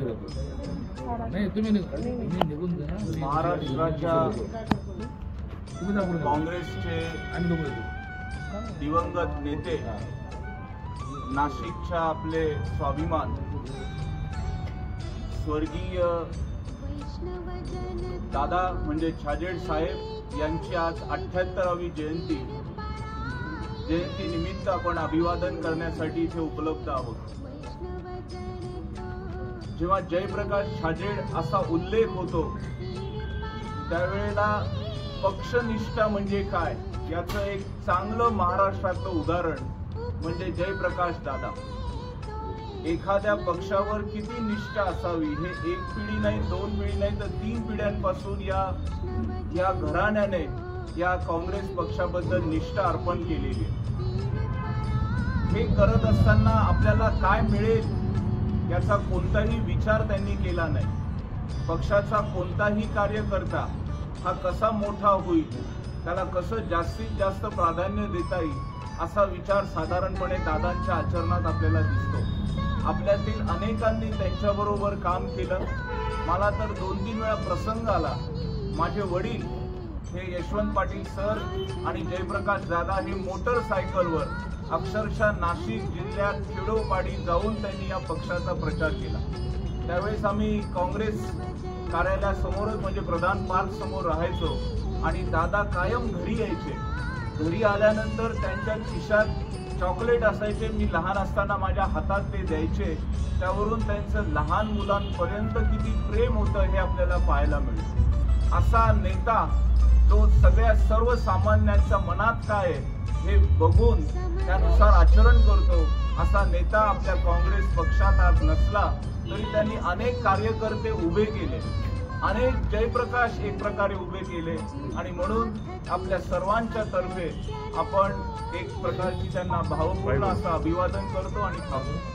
नाही तुम्ही निघून जा. महाराष्ट्राच्या काँग्रेसचे दिवंगत नेते, नाशिकच्या आपले स्वाभिमान स्वर्गीय दादा म्हणजे छाजेड साहेब यांची आज 78वी जयंती निमित्त आपण अभिवादन करण्यासाठी इथे उपलब्ध आहोत. जेव्हा जयप्रकाश छाजेड असा उल्लेख होतो त्यावेळेला पक्षनिष्ठा म्हणजे काय याचं एक चांगलं महाराष्ट्रातलं उदाहरण म्हणजे जयप्रकाश दादा. एखाद्या पक्षावर किती निष्ठा असावी हे एक पिढी नाही, दोन पिढी नाही तर 3 पिढ्यांपासून या घराण्याने या काँग्रेस पक्षाबद्दल निष्ठा अर्पण केलेली आहे. हे करत असताना आपल्याला काय मिळेल याचा कोणताही विचार त्यांनी केला नाही. पक्षाचा कोणताही कार्यकर्ता हा कसा मोठा होईल, त्याला कसं जास्तीत जास्त प्राधान्य देता येईल असा विचार साधारणपणे दादांच्या आचरणात आपल्याला दिसतो. आपल्यातील अनेकांनी त्यांच्याबरोबर काम केलं. मला तर 2-3 वेळा प्रसंग आला. माझे वडील हे यशवंत पाटील सर आणि जयप्रकाश दादा हे मोटरसायकलवर अक्षरशः नाशिक जिल्ह्यात खेडोपाडी जाऊन त्यांनी या पक्षाचा प्रचार केला. त्यावेळेस आम्ही काँग्रेस कार्यालयासमोरच म्हणजे प्रधान पार्क समोर राहायचो आणि दादा कायम घरी यायचे. घरी आल्यानंतर त्यांच्या खिशात चॉकलेट असायचे. मी लहान असताना माझ्या हातात ते द्यायचे. त्यावरून त्यांचं लहान मुलांपर्यंत किती प्रेम होतं हे आपल्याला पाहायला मिळतं. असा नेता जो सगळ्या सर्वसामान्यांच्या मनात काय हे बघून त्यानुसार आचरण करतो, असा नेता आपल्या काँग्रेस पक्षात आज नसला तरी त्यांनी अनेक कार्यकर्ते उभे केले, अनेक जयप्रकाश एक प्रकारे उभे केले आणि म्हणून आपल्या सर्वांच्या तर्फे आपण एक प्रकारची त्यांना भावपूर्ण असं अभिवादन करतो आणि थांबतो.